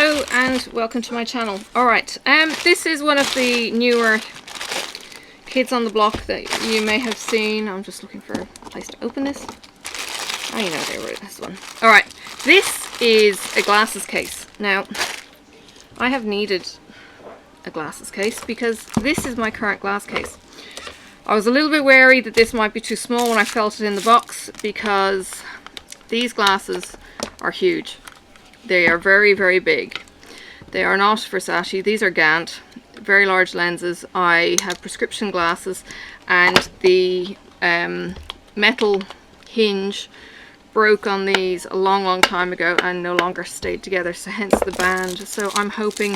Hello and welcome to my channel. Alright, this is one of the newer kids on the block that you may have seen. I'm just looking for a place to open this. Oh, you know, there were this one. Alright, this is a glasses case. Now, I have needed a glasses case because this is my current glass case. I was a little bit wary that this might be too small when I felt it in the box because these glasses are huge. They are very, very big. They are not Versace. These are Gant. Very large lenses. I have prescription glasses and the metal hinge broke on these a long time ago and no longer stayed together, so hence the band. So I'm hoping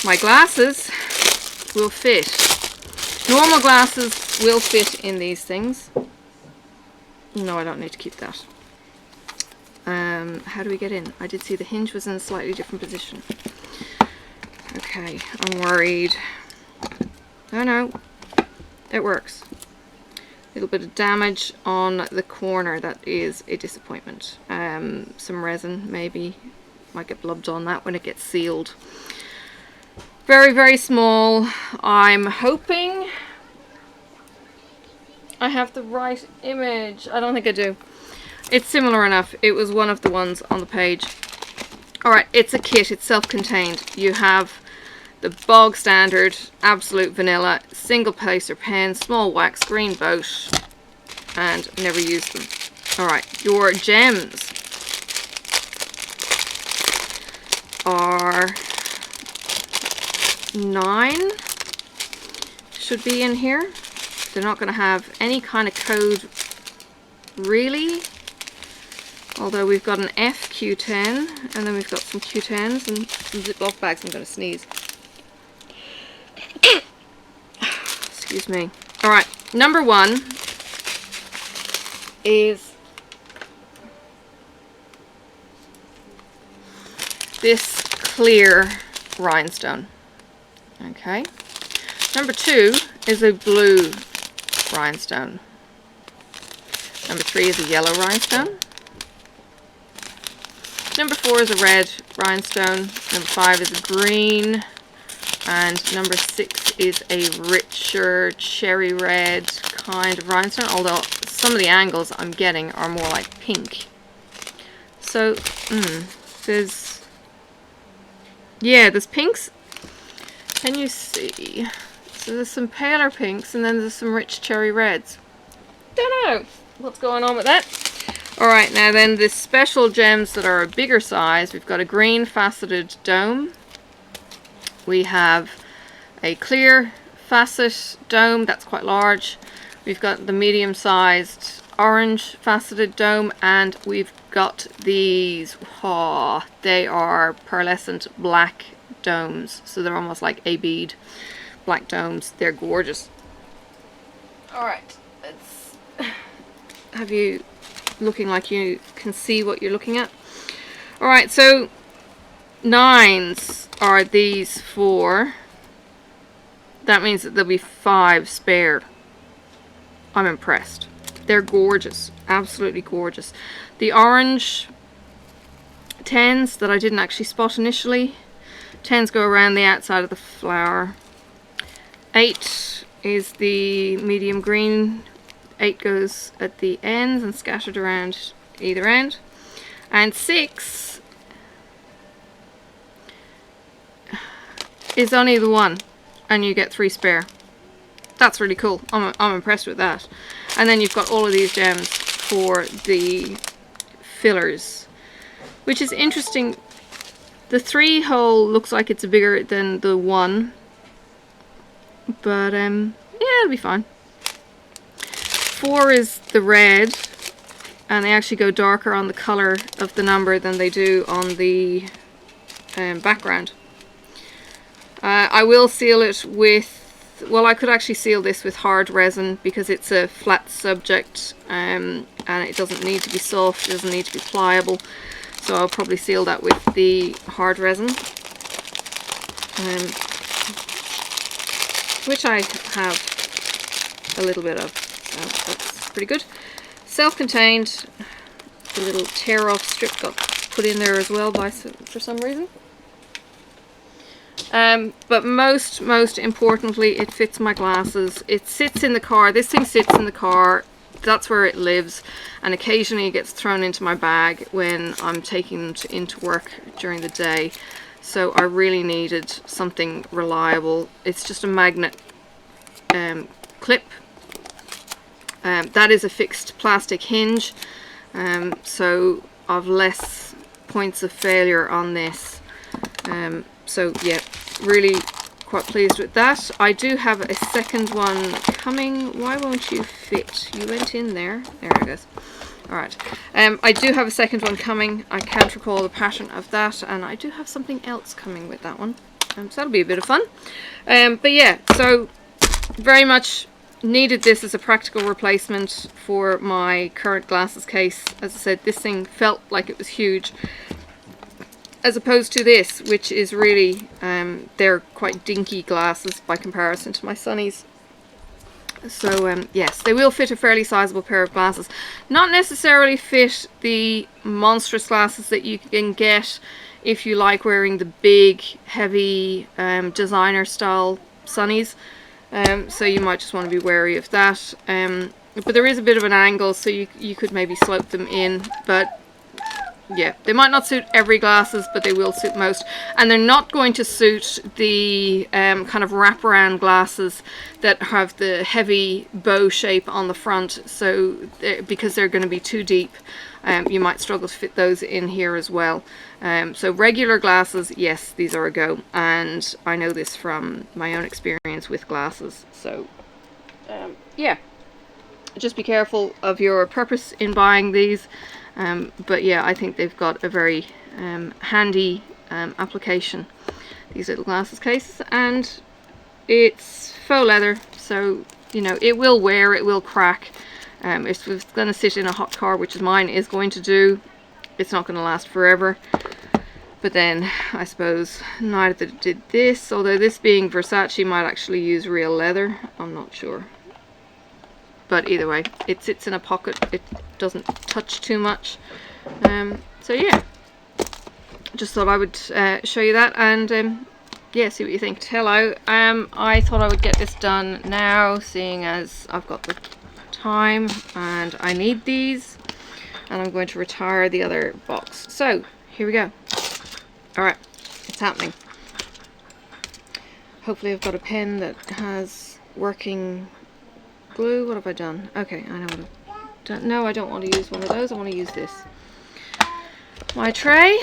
my glasses will fit. Normal glasses will fit in these things. No, I don't need to keep that. How do we get in? I did see the hinge was in a slightly different position. Okay, I'm worried. Oh no, it works. A little bit of damage on the corner, that is a disappointment. Some resin maybe, might get blubbed on that when it gets sealed. Very, very small. I'm hoping I have the right image. I don't think I do. It's similar enough. It was one of the ones on the page. Alright, it's a kit. It's self-contained. You have the bog standard, absolute vanilla, single placer pen, small wax, green boat, and never used them. Alright, your gems are 9. Should be in here. They're not going to have any kind of code really. Although we've got an FQ10 and then we've got some Q10s and some Ziploc bags. I'm going to sneeze. Excuse me. Alright, number 1 is this clear rhinestone. Okay. Number 2 is a blue rhinestone. Number 3 is a yellow rhinestone. Number 4 is a red rhinestone. Number 5 is a green. And number 6 is a richer cherry red kind of rhinestone. Although some of the angles I'm getting are more like pink. So, there's pinks. Can you see? So there's some paler pinks and then there's some rich cherry reds. Don't know what's going on with that. Alright, now then the special gems that are a bigger size, we've got a green faceted dome. We have a clear facet dome, that's quite large. We've got the medium sized orange faceted dome, and we've got these, they are pearlescent black domes. So they're almost like a bead black domes. They're gorgeous. Alright, let's have you looking like you can see what you're looking at. Alright, so 9s are these 4. That means that there'll be 5 spare. I'm impressed. They're gorgeous. Absolutely gorgeous. The orange 10s that I didn't actually spot initially. 10s go around the outside of the flower. 8 is the medium green. 8 goes at the ends and scattered around either end. And 6 is only the one, and you get 3 spare. That's really cool. I'm impressed with that. And then you've got all of these gems for the fillers, which is interesting. The 3 hole looks like it's bigger than the 1, but yeah, it'll be fine. 4 is the red, and they actually go darker on the color of the number than they do on the background. I will seal it with, well, I could actually seal this with hard resin because it's a flat subject, and it doesn't need to be soft, it doesn't need to be pliable, so I'll probably seal that with the hard resin, which I have a little bit of. So that's pretty good. Self-contained. The little tear-off strip got put in there as well for some reason. But most importantly, it fits my glasses. It sits in the car. This thing sits in the car. That's where it lives, and occasionally it gets thrown into my bag when I'm taking them into work during the day. So I really needed something reliable. It's just a magnet clip. That is a fixed plastic hinge, so I've less points of failure on this. So yeah, really quite pleased with that. I do have a second one coming. Why won't you fit? You went in there. There it is. Alright. I do have a second one coming. I can't recall the pattern of that, and I do have something else coming with that one. So that'll be a bit of fun. But yeah, so very much needed this as a practical replacement for my current glasses case. As I said, this thing felt like it was huge, as opposed to this, which is really, they're quite dinky glasses by comparison to my Sunnies. So yes, they will fit a fairly sizable pair of glasses. Not necessarily fit the monstrous glasses that you can get if you like wearing the big, heavy, designer style Sunnies. So you might just want to be wary of that. But there is a bit of an angle, so you could maybe slope them in. But yeah, they might not suit every glasses, but they will suit most. And they're not going to suit the kind of wraparound glasses that have the heavy bow shape on the front. So because they're going to be too deep, you might struggle to fit those in here as well. So regular glasses, yes, these are a go. And I know this from my own experience with glasses. So yeah, just be careful of your purpose in buying these. But yeah, I think they've got a very handy application, these little glasses cases, and it's faux leather, so you know it will wear, it will crack. If it's going to sit in a hot car, which mine is going to do, it's not going to last forever. But then I suppose neither that it did this, although this being Versace might actually use real leather, I'm not sure. But either way, it sits in a pocket, it doesn't touch too much. So yeah, just thought I would show you that, and yeah, see what you think. Hello. I thought I would get this done now, seeing as I've got the time and I need these, and I'm going to retire the other box. So here we go. Alright, it's happening. Hopefully I've got a pen that has working glue. What have I done? Okay, I know what I've done. No, I don't want to use one of those. I want to use this. My tray.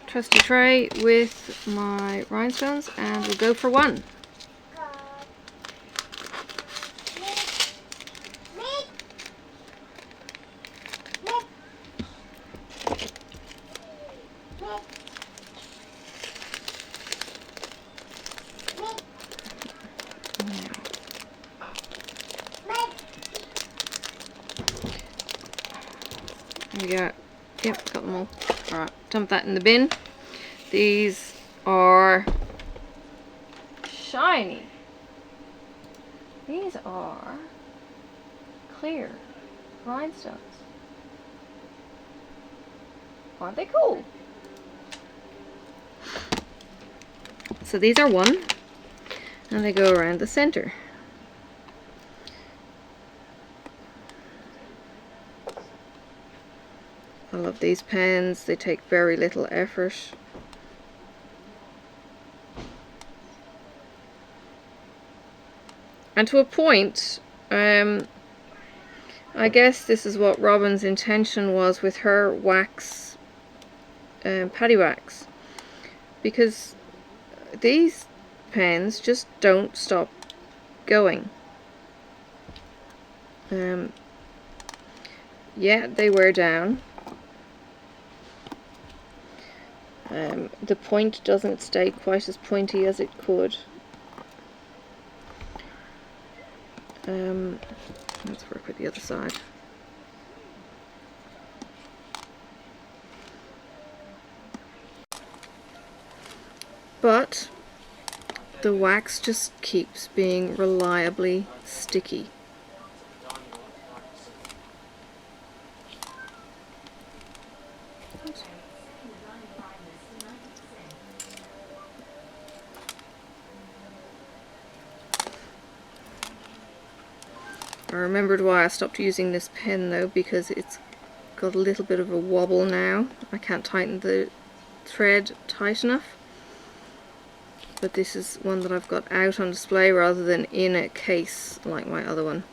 Trusty tray with my rhinestones, and we'll go for one. There we go. Yep, got them all. Alright, dump that in the bin. These are shiny. These are clear rhinestones. Aren't they cool? So these are one, and they go around the center. I love these pens, they take very little effort. And to a point, I guess this is what Robin's intention was with her wax, paddy wax, because these pens just don't stop going. Yeah, they wear down. The point doesn't stay quite as pointy as it could. Let's work with the other side. But the wax just keeps being reliably sticky. I remembered why I stopped using this pen though, because it's got a little bit of a wobble now. I can't tighten the thread tight enough. But this is one that I've got out on display rather than in a case like my other one.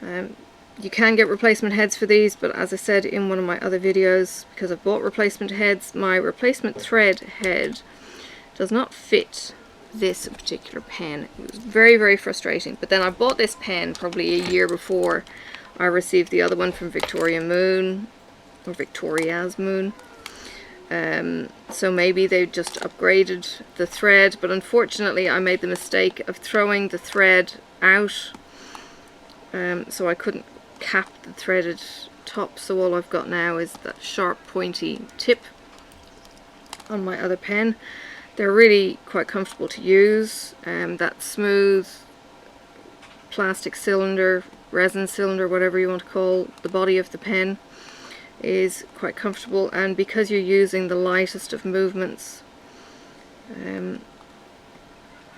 You can get replacement heads for these, but as I said in one of my other videos, because I've bought replacement heads, my replacement thread head does not fit this particular pen. It was very, very frustrating. But then I bought this pen probably a year before I received the other one from Victoria's Moon. So maybe they just upgraded the thread, but unfortunately I made the mistake of throwing the thread out, so I couldn't cap the threaded top, so all I've got now is that sharp pointy tip on my other pen. They're really quite comfortable to use. That smooth plastic cylinder, resin cylinder, whatever you want to call the body of the pen, is quite comfortable, and because you're using the lightest of movements,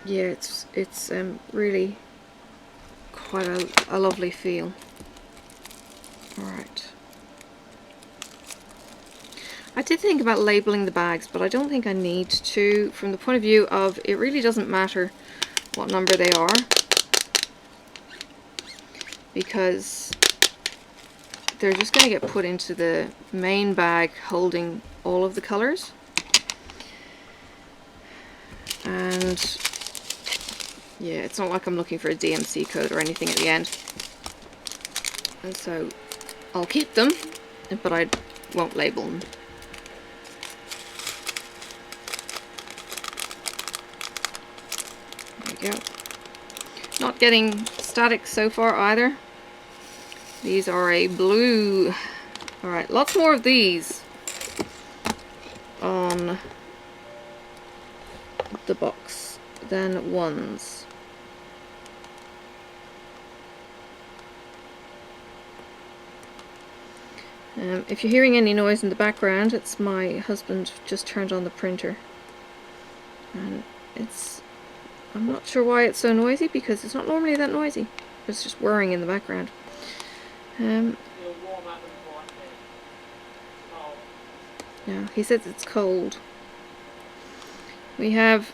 yeah, it's really quite a lovely feel. Alright. I did think about labeling the bags, but I don't think I need to, from the point of view of it really doesn't matter what number they are, because they're just going to get put into the main bag holding all of the colours. And yeah, it's not like I'm looking for a DMC code or anything at the end. And so I'll keep them, but I won't label them. There we go. Not getting static so far either. These are a blue. Alright, lots more of these on the box than ones. If you're hearing any noise in the background, it's my husband just turned on the printer. And I'm not sure why it's so noisy, because it's not normally that noisy. It's just whirring in the background. No, he says it's cold. We have,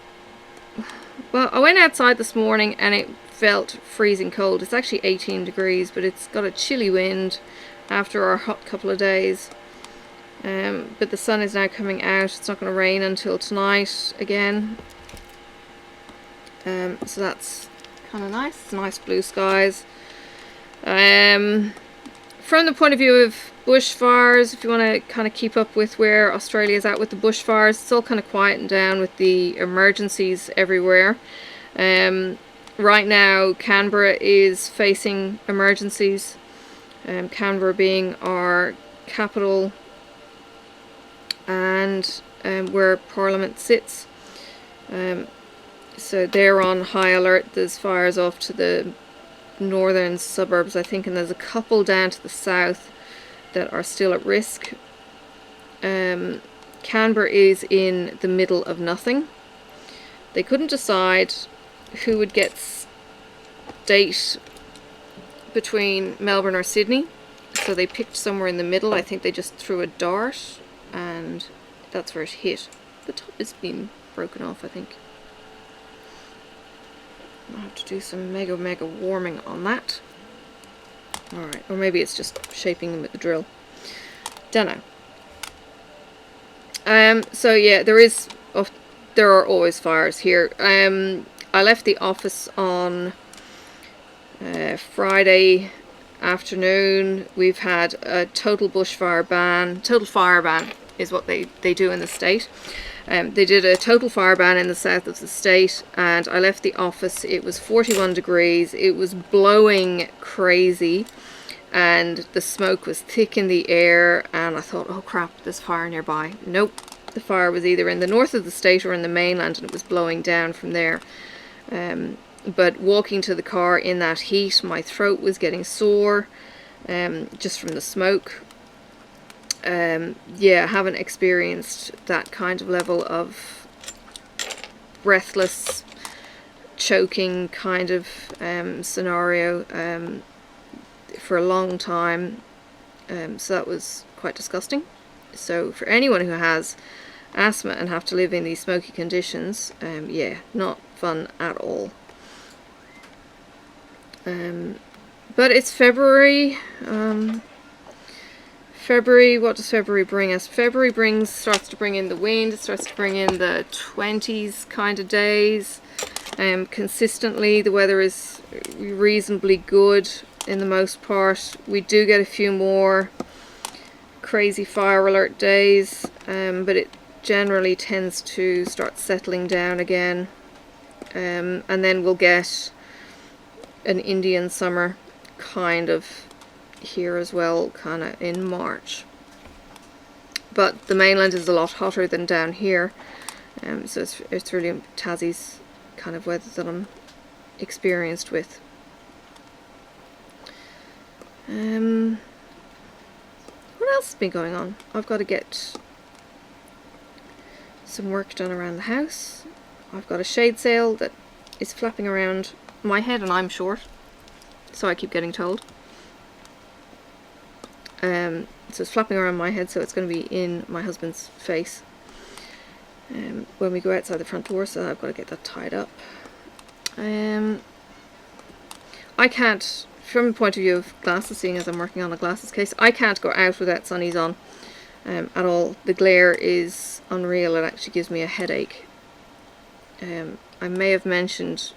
well, I went outside this morning and it felt freezing cold. It's actually 18 degrees, but it's got a chilly wind after our hot couple of days. But the sun is now coming out. It's not going to rain until tonight again. So that's kind of nice. It's nice blue skies. From the point of view of bushfires, if you want to kind of keep up with where Australia is at with the bushfires, it's all kind of quieting down with the emergencies everywhere. Right now Canberra is facing emergencies, Canberra being our capital and where Parliament sits. So they're on high alert. There's fires off to the northern suburbs, I think, and there's a couple down to the south that are still at risk. Canberra is in the middle of nothing. They couldn't decide who would get state between Melbourne or Sydney, so they picked somewhere in the middle. I think they just threw a dart and that's where it hit. The top is being broken off, I think. I'll have to do some mega warming on that. Alright, or maybe it's just shaping them with the drill. Dunno. So yeah, there are always fires here. I left the office on Friday afternoon. We've had a total bushfire ban. Total fire ban is what they do in the state. They did a total fire ban in the south of the state, and I left the office. It was 41 degrees. It was blowing crazy, and the smoke was thick in the air, and I thought, oh crap, there's fire nearby. Nope, the fire was either in the north of the state or in the mainland, and it was blowing down from there. But walking to the car in that heat, my throat was getting sore just from the smoke. Yeah, I haven't experienced that kind of level of breathless choking kind of scenario for a long time, so that was quite disgusting. So for anyone who has asthma and have to live in these smoky conditions, yeah, not fun at all. But it's February. February, what does February bring us? February starts to bring in the wind, it starts to bring in the 20s kind of days. Consistently, the weather is reasonably good in the most part. We do get a few more crazy fire alert days, but it generally tends to start settling down again. And then we'll get an Indian summer kind of here as well, kind of in March. But the mainland is a lot hotter than down here, so it's really Tassie's kind of weather that I'm experienced with. What else has been going on? I've got to get some work done around the house. I've got a shade sail that is flapping around my head, and I'm short, so I keep getting told. So it's flapping around my head, so it's going to be in my husband's face when we go outside the front door, so I've got to get that tied up. I can't, from the point of view of glasses, seeing as I'm working on a glasses case, I can't go out without sunnies on at all. The glare is unreal. It actually gives me a headache. I may have mentioned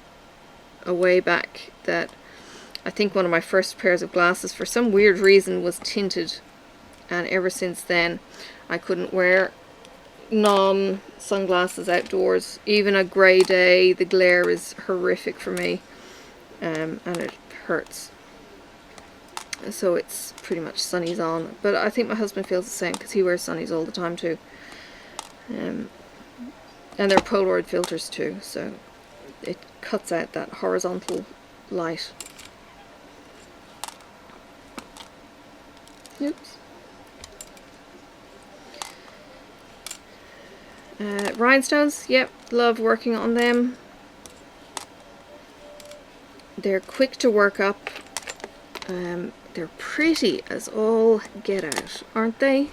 a way back that I think one of my first pairs of glasses for some weird reason was tinted, and ever since then I couldn't wear non-sunglasses outdoors. Even a grey day, the glare is horrific for me, and it hurts. So it's pretty much sunnies on, but I think my husband feels the same because he wears sunnies all the time too. And they're Polaroid filters too, so it cuts out that horizontal light. Oops. Rhinestones, yep, love working on them. They're quick to work up. They're pretty as all get out, aren't they?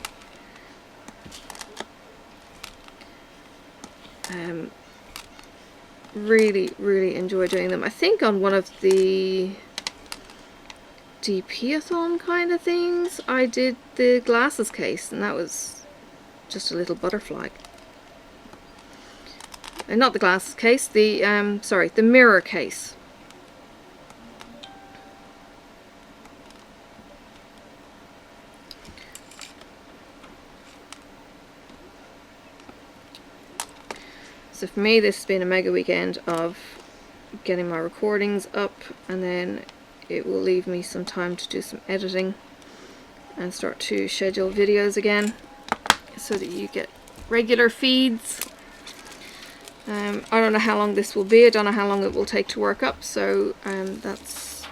Really enjoy doing them. I think on one of the DP-a-thon kind of things I did the glasses case, and that was just a little butterfly. And not the glasses case, the sorry, the mirror case. So for me, this has been a mega weekend of getting my recordings up, and then it will leave me some time to do some editing and start to schedule videos again so that you get regular feeds. I don't know how long this will be. I don't know how long it will take to work up, so that's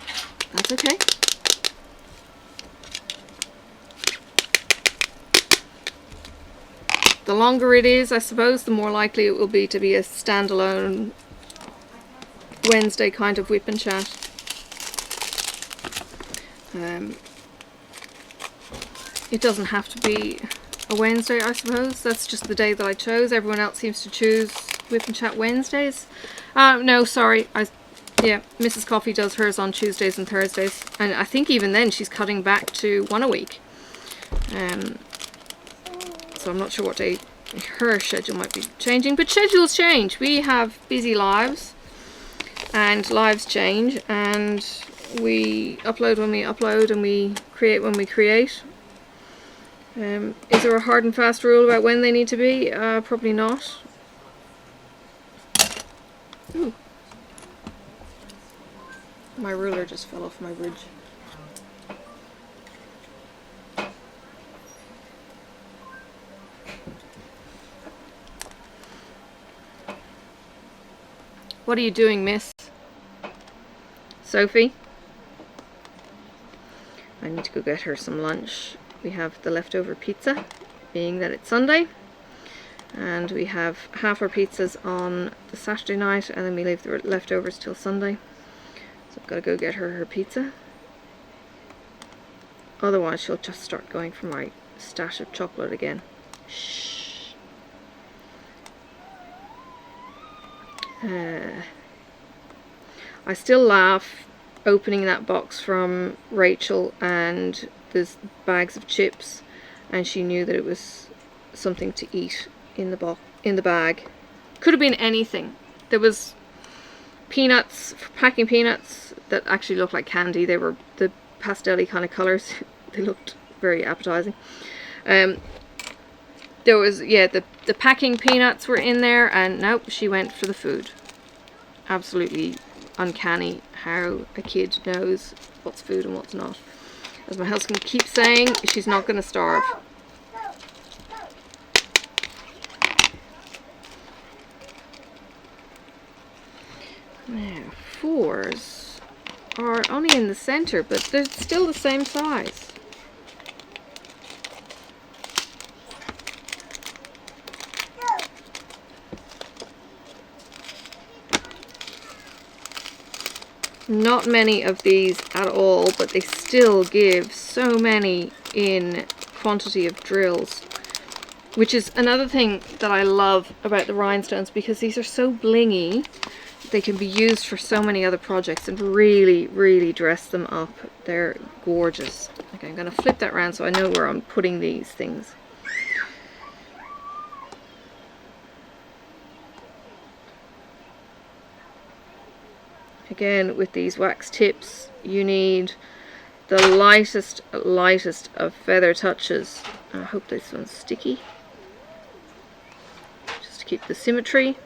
okay. The longer it is, I suppose, the more likely it will be to be a standalone Wednesday kind of WiPnChat. It doesn't have to be a Wednesday, I suppose. That's just the day that I chose. Everyone else seems to choose WiPnChat Wednesdays. No, sorry. Yeah, Mrs. Coffee does hers on Tuesdays and Thursdays. And I think even then she's cutting back to one a week. So I'm not sure what day her schedule might be changing. But schedules change. We have busy lives. And lives change. And we upload when we upload, and we create when we create. Is there a hard and fast rule about when they need to be? Probably not. Ooh. My ruler just fell off my bridge. What are you doing, miss? Sophie? I need to go get her some lunch. We have the leftover pizza, being that it's Sunday. And we have half our pizzas on the Saturday night, and then we leave the leftovers till Sunday. So I've got to go get her pizza. Otherwise she'll just start going for my stash of chocolate again. Shh. I still laugh opening that box from Rachel, and there's bags of chips, and she knew that it was something to eat in the bag. Could have been anything. There was peanuts, packing peanuts that actually looked like candy. They were the pastel-y kind of colours. They looked very appetizing. There was, yeah, the packing peanuts were in there, and nope, she went for the food. Absolutely uncanny how a kid knows what's food and what's not. As my husband keeps saying, she's not going to starve. Now, 4s are only in the center, but they're still the same size. Not many of these at all, but they still give so many in quantity of drills, which is another thing that I love about the rhinestones, because these are so blingy. They can be used for so many other projects and really, really dress them up. They're gorgeous. Okay, I'm going to flip that around so I know where I'm putting these things. Again, with these wax tips, you need the lightest of feather touches. I hope this one's sticky, just to keep the symmetry.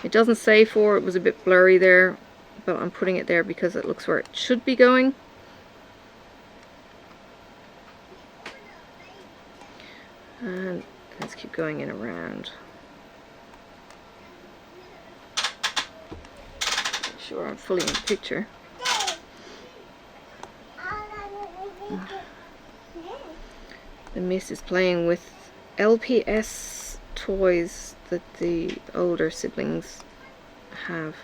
It doesn't say 4, it was a bit blurry there, but I'm putting it there because it looks where it should be going. And let's keep going in around. Make sure I'm fully in the picture. The miss is playing with LPS toys that the older siblings have.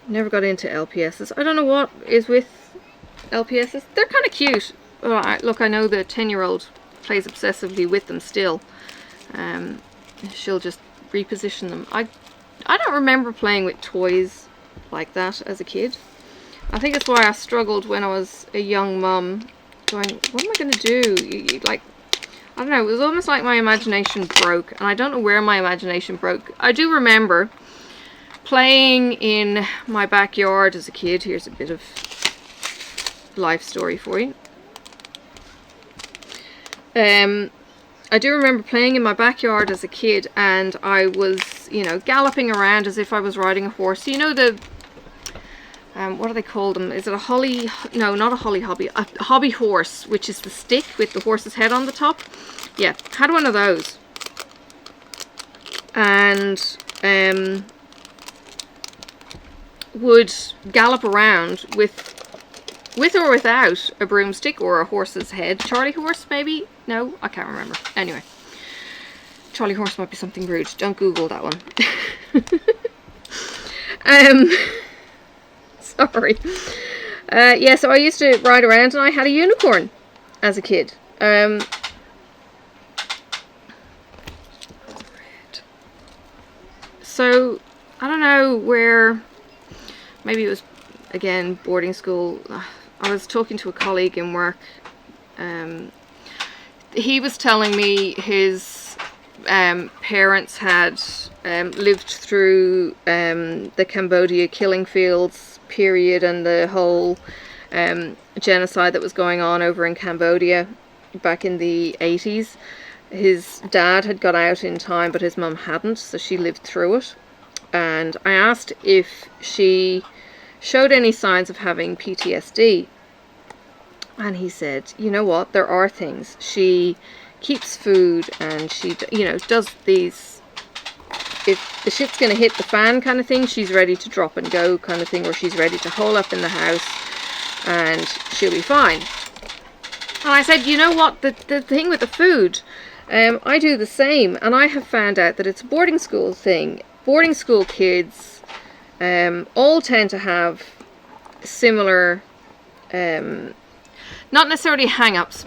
Never got into LPSs. I don't know what is with LPSs. They're kind of cute. Oh, look, I know the 10-year-old plays obsessively with them still. She'll just reposition them. I don't remember playing with toys like that as a kid. I think that's why I struggled when I was a young mum, going, what am I going to do? Like, I don't know, it was almost like my imagination broke, and I don't know where my imagination broke. I do remember playing in my backyard as a kid. Here's a bit of life story for you. I do remember playing in my backyard as a kid, and I was, you know, galloping around as if I was riding a horse. You know the, what do they call them? Is it a holly? No, not a holly hobby. A hobby horse, which is the stick with the horse's head on the top. Yeah, had one of those. And would gallop around with or without a broomstick or a horse's head. Charlie horse, maybe? No, I can't remember. Anyway, Charlie horse might be something rude. Don't Google that one. Sorry. Yeah, so I used to ride around, and I had a unicorn as a kid. So I don't know where. Maybe it was, again, boarding school. I was talking to a colleague in work. He was telling me his parents had lived through the Cambodia killing fields period and the whole genocide that was going on over in Cambodia back in the 80s. His dad had got out in time, but his mum hadn't, so she lived through it. And I asked if she showed any signs of having PTSD, and he said, you know what, there are things. She keeps food, and she, you know, does these, if the shit's gonna hit the fan kind of thing, she's ready to drop and go kind of thing, or she's ready to hole up in the house and she'll be fine. And I said, you know what, the thing with the food, I do the same, and I have found out that it's a boarding school thing. Boarding school kids all tend to have similar, not necessarily hang-ups,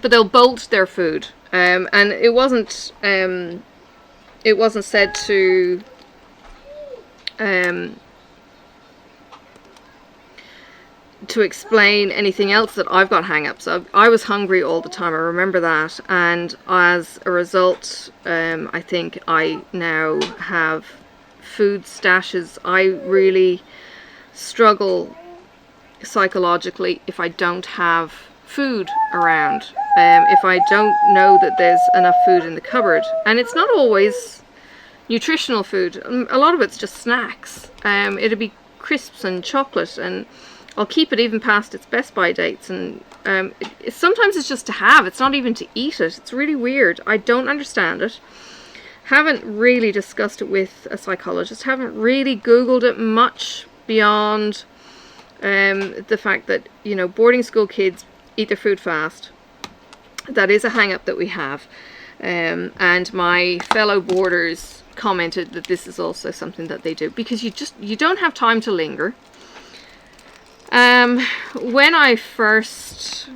but they'll bolt their food. And it wasn't said to explain anything else that I've got hang-ups. I was hungry all the time, I remember that, and as a result, I think I now have food stashes. I really struggle psychologically if I don't have food around, if I don't know that there's enough food in the cupboard, and it's not always nutritional food. A lot of it's just snacks. It'll be crisps and chocolate, and I'll keep it even past its best by dates, and sometimes it's just to have. It's not even to eat it. It's really weird. I don't understand it. Haven't really discussed it with a psychologist. Haven't really Googled it much beyond the fact that, you know, boarding school kids eat their food fast. That is a hang-up that we have. And my fellow boarders commented that this is also something that they do, because you don't have time to linger. When I first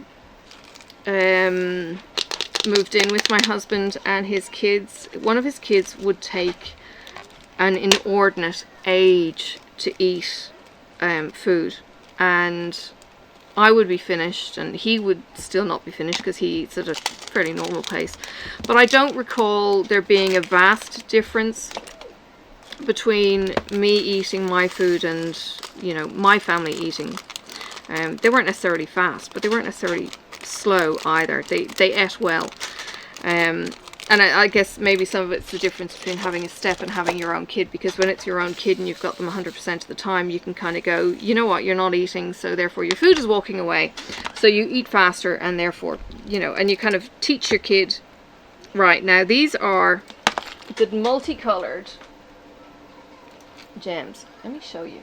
moved in with my husband and his kids, one of his kids would take an inordinate age to eat food, and I would be finished and he would still not be finished because he eats at a fairly normal pace. But I don't recall there being a vast difference between me eating my food and, you know, my family eating. They weren't necessarily fast, but they weren't necessarily slow either. They ate well. And I guess maybe some of it's the difference between having a step and having your own kid, because when it's your own kid and you've got them 100% of the time, you can kind of go, you know what, you're not eating, so therefore your food is walking away. So you eat faster, and therefore, you know, and you kind of teach your kid. Right, now these are the multicolored gems. Let me show you.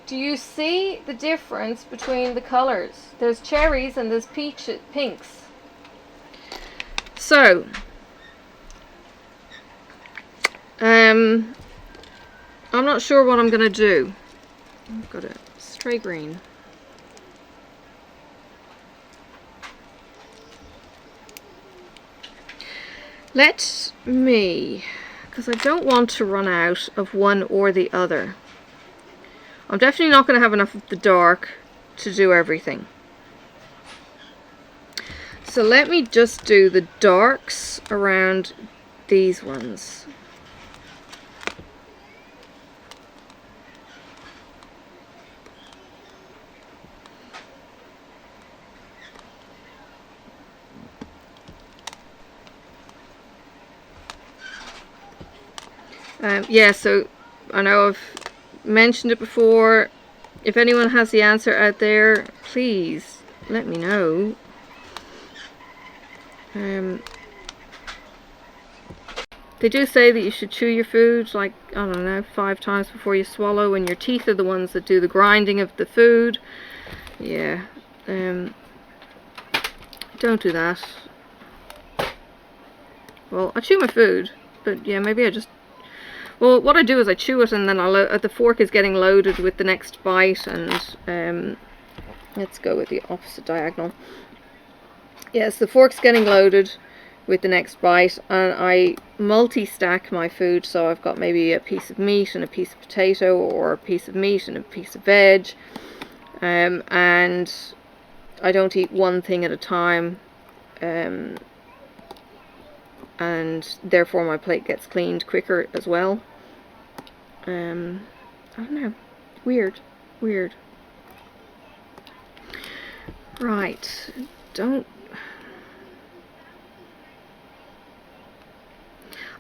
Do you see the difference between the colors? There's cherries and there's pinks. So, I'm not sure what I'm going to do. I've got a stray green. Let me, because I don't want to run out of one or the other. I'm definitely not going to have enough of the dark to do everything. So let me just do the darks around these ones. Yeah, so I know I've mentioned it before. If anyone has the answer out there, please let me know. They do say that you should chew your food, like, I don't know, 5 times before you swallow, and your teeth are the ones that do the grinding of the food. Yeah, don't do that. Well, I chew my food, but yeah, maybe I just... Well, what I do is I chew it, and then the fork is getting loaded with the next bite, and let's go with the opposite diagonal. Yes, the fork's getting loaded with the next bite, and I multi-stack my food, so I've got maybe a piece of meat and a piece of potato, or a piece of meat and a piece of veg, and I don't eat one thing at a time, and therefore my plate gets cleaned quicker as well. I don't know, weird. Right,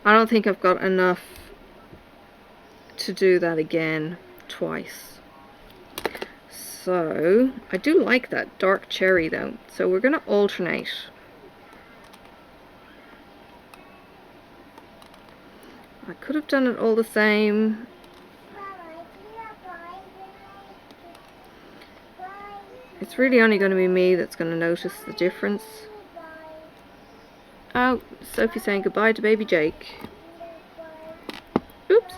I don't think I've got enough to do that again twice. So, I do like that dark cherry though, so we're going to alternate. I could have done it all the same. it's really only going to be me that's going to notice the difference. Oh, Sophie's saying goodbye to baby Jake. Oops.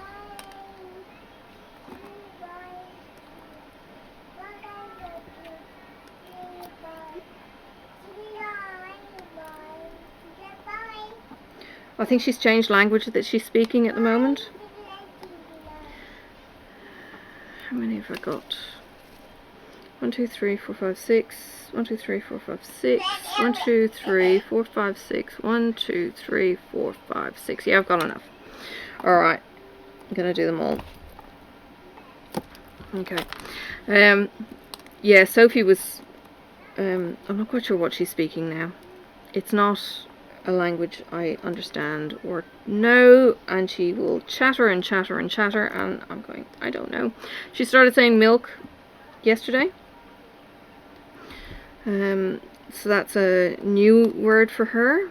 I think she's changed language that she's speaking at the moment. How many have I got? 1, 2, 3, 4, 5, 6. 1, 2, 3, 4, 5, 6. 1, 2, 3, 4, 5, 6. 1, 2, 3, 4, 5, 6. Yeah, I've got enough. Alright. I'm gonna do them all. Okay. Yeah, Sophie was I'm not quite sure what she's speaking now. It's not a language I understand or know, and she will chatter and chatter and chatter, and I'm going, I don't know. She started saying milk yesterday. So that's a new word for her.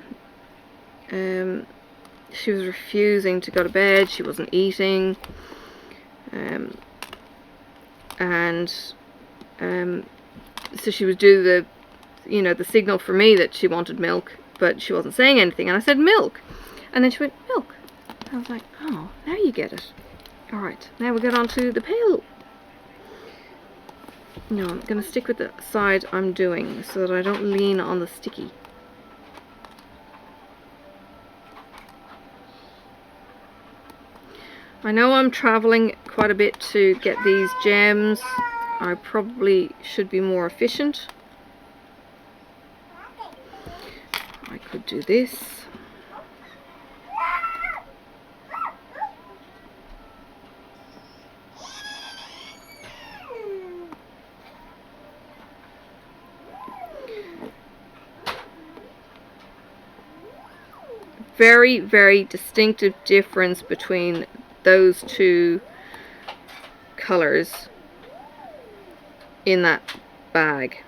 She was refusing to go to bed. She wasn't eating. So she would do the, you know, the signal for me that she wanted milk, but she wasn't saying anything. And I said milk, and then she went milk. I was like, oh, now you get it. All right, now we get on to the pail. No, I'm going to stick with the side I'm doing so that I don't lean on the sticky. I know I'm traveling quite a bit to get these gems. I probably should be more efficient. I could do this. Very, very distinctive difference between those two colors in that bag.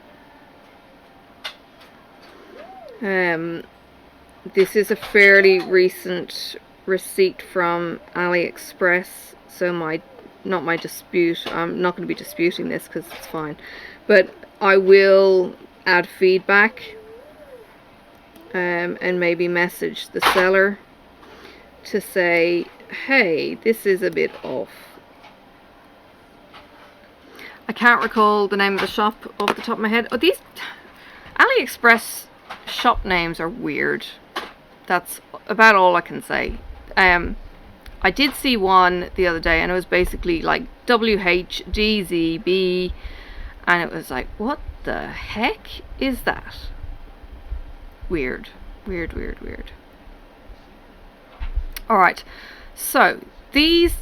This is a fairly recent receipt from AliExpress, so not my dispute. I'm not going to be disputing this because it's fine, but I will add feedback and maybe message the seller to say, hey, this is a bit off. I can't recall the name of the shop off the top of my head. Oh, these AliExpress shop names are weird. That's about all I can say. I did see one the other day, and it was basically like WHDZB, and it was like, what the heck is that? Weird. Weird, weird, weird. Alright, so these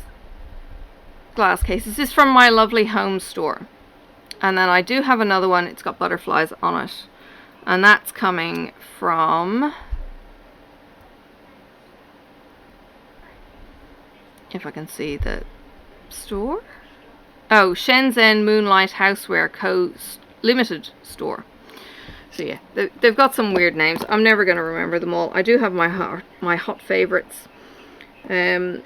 glass cases is from my lovely home store. And then I do have another one, it's got butterflies on it. And that's coming from, if I can see the store. Oh, Shenzhen Moonlight Houseware Co. Limited Store. So yeah, they've got some weird names. I'm never going to remember them all. I do have my hot favorites. I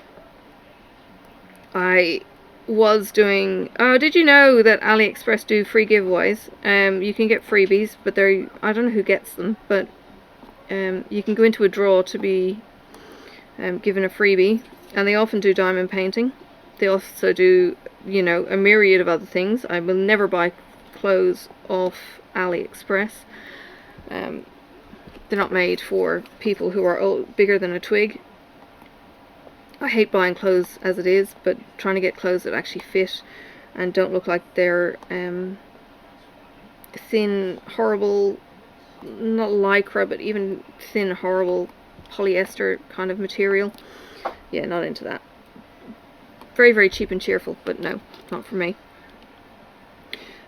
was doing, oh, did you know that AliExpress do free giveaways? You can get freebies, but they're, I don't know who gets them, but you can go into a draw to be given a freebie, and they often do diamond painting. They also do, you know, a myriad of other things. I will never buy clothes off AliExpress. They're not made for people who are bigger than a twig. I hate buying clothes as it is, but trying to get clothes that actually fit and don't look like they're thin, horrible, not lycra, but even thin, horrible polyester kind of material. Yeah, not into that. Very, very cheap and cheerful, but no, not for me.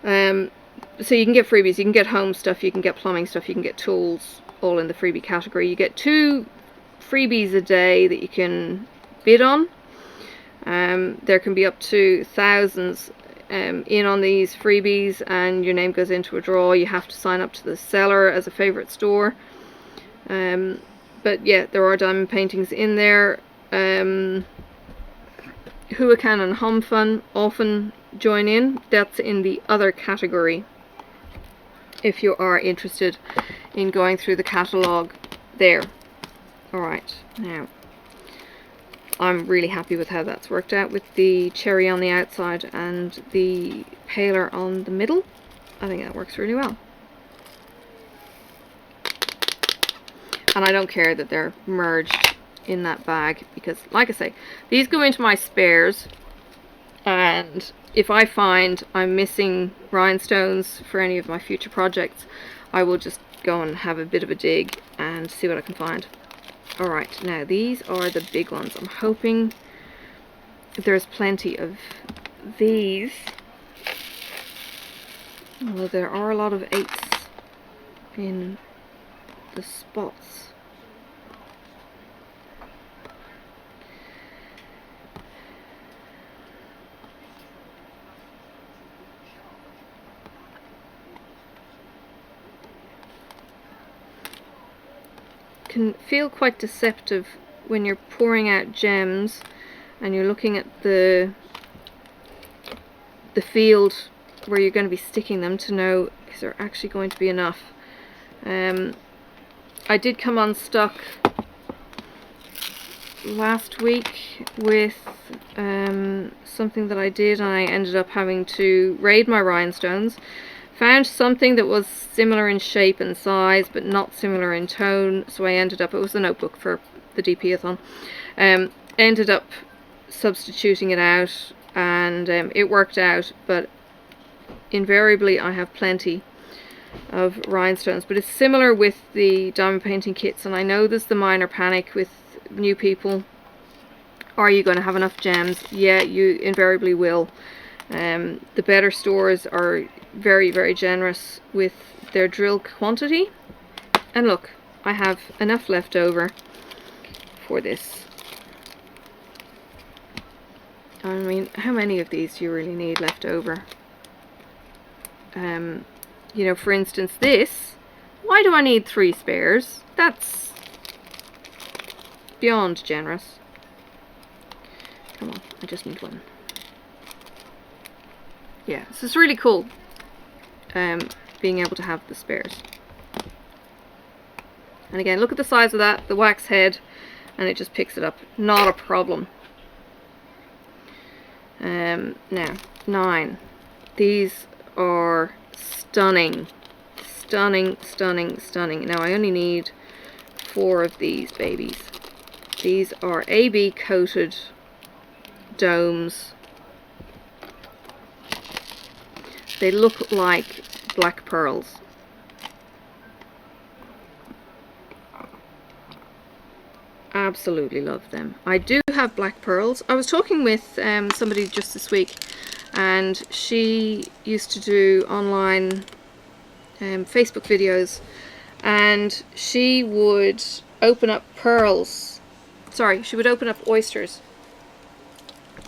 So you can get freebies, you can get home stuff, you can get plumbing stuff, you can get tools, all in the freebie category. You get 2 freebies a day that you can bid on. There can be up to thousands in on these freebies, and your name goes into a draw. You have to sign up to the seller as a favorite store. But yeah, there are diamond paintings in there. Huacan and Humfun often join in. That's in the other category. if you are interested in going through the catalogue there. Alright, now I'm really happy with how that's worked out with the cherry on the outside and the paler on the middle. I think that works really well. And I don't care that they're merged in that bag because, like I say, these go into my spares, and if I find I'm missing rhinestones for any of my future projects, I will just go and have a bit of a dig and see what I can find. Alright, now these are the big ones. I'm hoping there's plenty of these. Although there are a lot of 8s in the spots. Can feel quite deceptive when you're pouring out gems and you're looking at the field where you're going to be sticking them to know is there actually going to be enough. I did come unstuck last week with something that I did, and I ended up having to raid my rhinestones. Found something that was similar in shape and size but not similar in tone, so I ended up, it was a notebook for the DP-a-thon, ended up substituting it out, and it worked out, but invariably I have plenty of rhinestones. But it's similar with the diamond painting kits, and I know there's the minor panic with new people. Are you going to have enough gems? Yeah, you invariably will. The better stores are very, very generous with their drill quantity, and look, I have enough left over for this. I mean, how many of these do you really need left over? You know, for instance, this, why do I need 3 spares? That's beyond generous. Come on, I just need 1. Yeah, this is really cool, being able to have the spares. And again, look at the size of that, the wax head, and it just picks it up. Not a problem. Now, 9. These are stunning. Stunning, stunning, stunning. Now, I only need 4 of these babies. These are AB coated domes. They look like black pearls. Absolutely love them. I do have black pearls. I was talking with somebody just this week, and she used to do online Facebook videos, and she would open up pearls. Sorry, she would open up oysters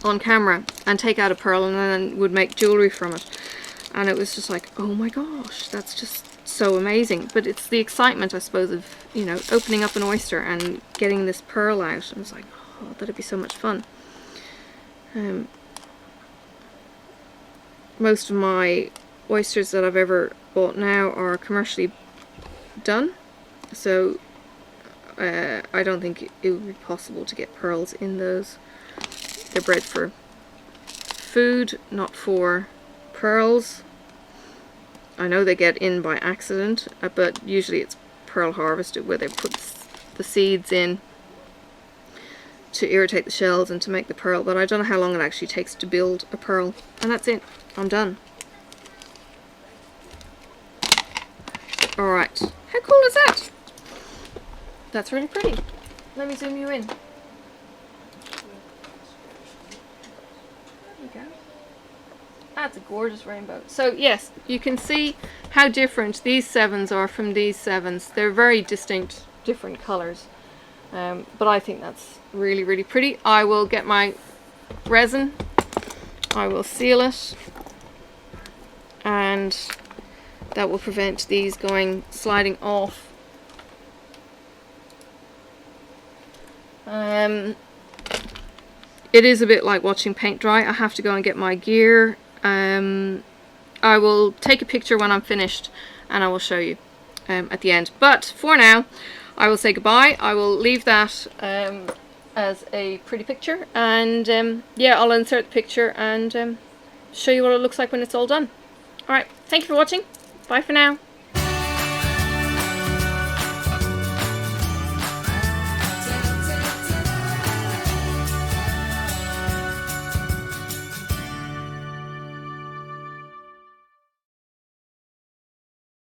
on camera and take out a pearl and then would make jewelry from it. And it was just like, oh my gosh, that's just so amazing. But it's the excitement, I suppose, of, you know, opening up an oyster and getting this pearl out. And it's like, oh, that'd be so much fun. Most of my oysters that I've ever bought now are commercially done, so I don't think it would be possible to get pearls in those. They're bred for food, not for pearls. I know they get in by accident, but usually it's pearl harvested, where they put the seeds in to irritate the shells and to make the pearl. But I don't know how long it actually takes to build a pearl. And that's it. I'm done. Alright. How cool is that? That's really pretty. Let me zoom you in. There you go. That's a gorgeous rainbow. So yes, you can see how different these 7s are from these 7s. They're very distinct, different colours. But I think that's really, really pretty. I will get my resin. I will seal it. And that will prevent these sliding off. It is a bit like watching paint dry. I have to go and get my gear. I will take a picture when I'm finished and I will show you at the end. But for now, I will say goodbye. I will leave that as a pretty picture, and yeah, I'll insert the picture and show you what it looks like when it's all done. Alright, thank you for watching. Bye for now.